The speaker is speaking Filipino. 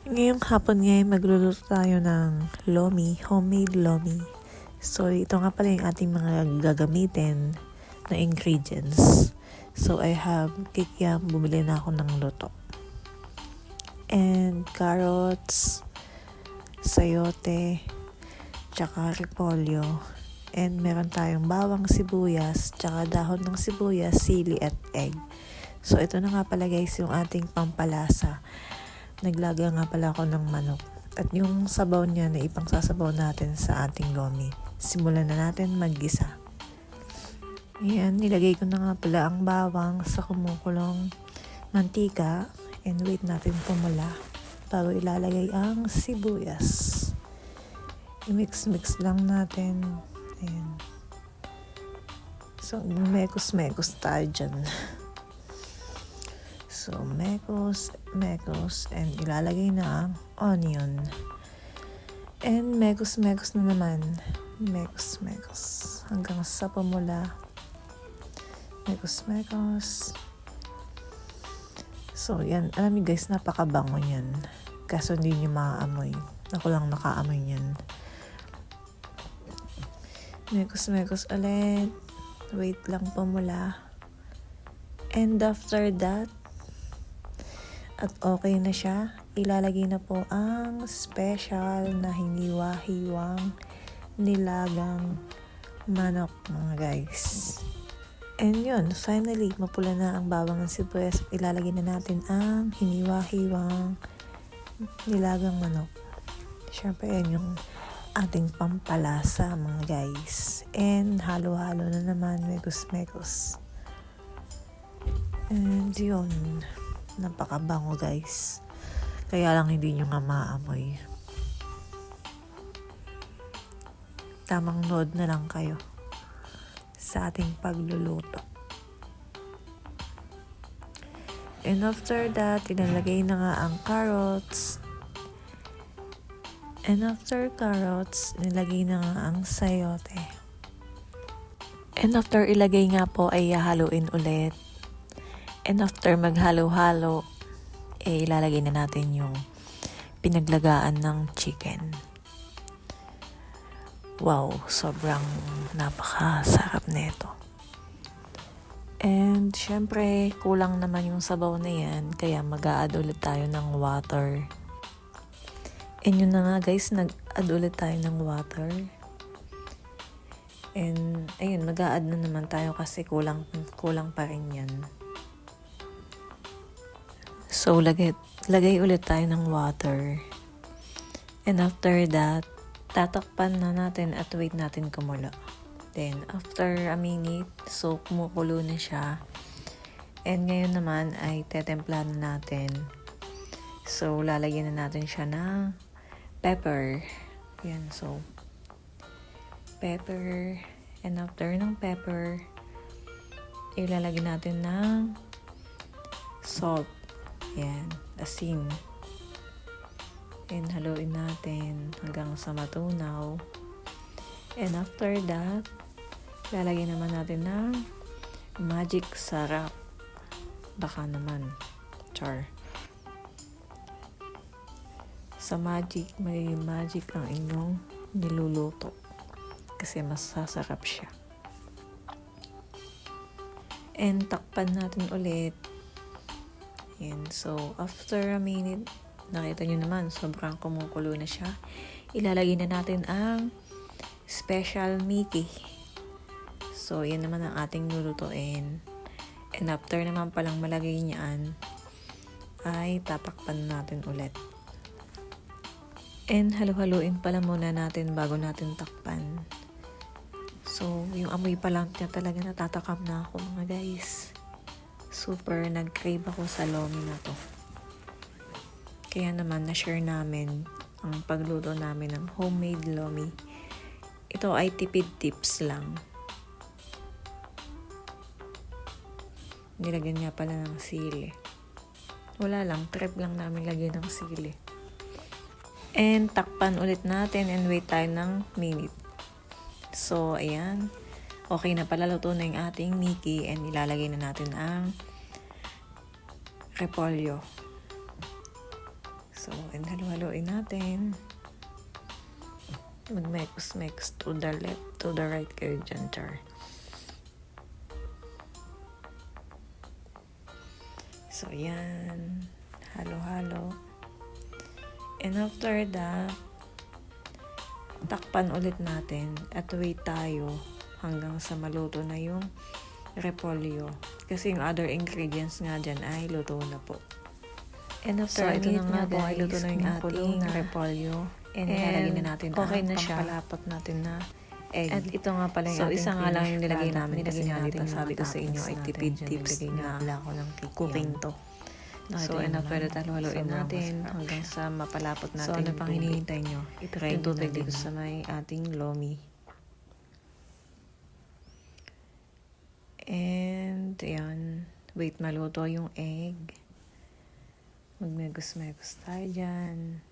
Ngayong hapon ngayon magluluto tayo ng lomi, homemade lomi. So ito nga pala yung ating mga gagamitin na ingredients. So I have kikiam, bumili na ako ng luto. And carrots, sayote, tsaka repolyo. And meron tayong bawang sibuyas, tsaka dahon ng sibuyas, sili at egg. So ito na nga pala guys yung ating pampalasa. Naglaga nga pala ako ng manok. At yung sabaw niya na ipangsasabaw natin sa ating lomi. Simulan na natin maggisa. Ayan, nilagay ko na nga pala ang bawang sa kumukulong mantika. And wait natin pumula bago ilalagay ang sibuyas. I-mix lang natin. Ayan. So, mekos tayo dyan. So, mekos, and ilalagay na ang onion. And mekos na naman. Mekos. Hanggang sa pumula. Mekos. So, yan. Alam niyo guys, napakabango yan. Kaso hindi niyo maaamoy. Ako lang nakaamoy yan. Mekos ulit. Wait lang pumula. And after that, at okay na siya, ilalagay na po ang special na hiniwa-hiwang nilagang manok mga guys. And yun, finally, mapula na ang bawang ng sibuyas. Ilalagay na natin ang hiniwa-hiwang nilagang manok. Siyempre, yan yung ating pampalasa mga guys. And halo-halo na naman, mekos. And yun, napakabango guys. Kaya lang hindi nyo nga maamoy. Tamang nood na lang kayo sa ating pagluluto. And after that, ilalagay na nga ang carrots. And after carrots, nilagay na nga ang sayote. And after ilagay nga po ay haluin ulit. And after maghalo-halo, ilalagay na natin yung pinaglagaan ng chicken. Wow, sobrang napakasarap nito. And syempre, kulang naman yung sabaw na yan, kaya mag-a-add ulit tayo ng water. And yun na nga guys, nag-add ulit tayo ng water. And ayun, mag-a-add na naman tayo kasi kulang pa rin yan. So, lagay ulit tayo ng water. And after that, tatakpan na natin at wait natin kumulo. Then, after a minute, so kumukulo na siya. And ngayon naman ay tetempla na natin. So, lalagyan na natin siya ng pepper. Yan, so, pepper. And after ng pepper, ilalagyan natin ng salt. Yan, asin. And haluin natin hanggang sa matunaw. And after that, lalagyan naman natin ng magic sarap. Baka naman. Char. Sa magic, may magic ang inyong niluluto. Kasi mas sasarap siya. And takpan natin ulit. Yan. So, after a minute, nakita nyo naman, sobrang kumukulo na siya. Ilalagay na natin ang special Mickey. So, yan naman ang ating lulutuin. And after naman palang malagay niyan, ay tatakpan natin ulit. And halu-haluin pala muna natin bago natin takpan. So, yung amoy pa lang niya talaga natatakam na ako mga guys. Super nag-crave ako sa lomi na to. Kaya naman na-share namin ang pagluto namin ng homemade lomi. Ito ay tipid tips lang. Nilagyan niya pala ng sili. Wala lang, trip lang namin lagyan ng sili. And takpan ulit natin and wait tayo ng minute. So, ayan. Okay na pala, luto na yung ating Mickey and ilalagay na natin ang repolyo. So, and halo-haloin natin. Mag-mix to the left, to the right kayo dyan, char. So, yan. Halo-halo. And after that, takpan ulit natin at wait tayo hanggang sa maluto na yung repolyo. Kasi yung other ingredients nga dyan ay luto na po. And after So, ito na nga po ay guys, luto na yung kumukulo ating na. repolyo. And ilalagay ilalagay na natin okay ang na siya. pampalapot natin na egg. At ito nga pala yung So, ating isa nga lang yung nilagay finished namin product. kasi nga Nilagay diba natin sabi ko yung sa inyo toppings ay natin tipid dyan. tips Nilagay na nga pala ako ng cake cooking yan. to. No, So, ito and yun after naman. that, halo-haloin Sobrang natin masarap. hanggang sa mapalapot natin So, ano yung pang tubig. hinihintay nyo? I-try Yung nyo na tubig din. dito sa may ating lomi. And, yan. Wait maluto yung egg. Magmegos-megos tayo dyan.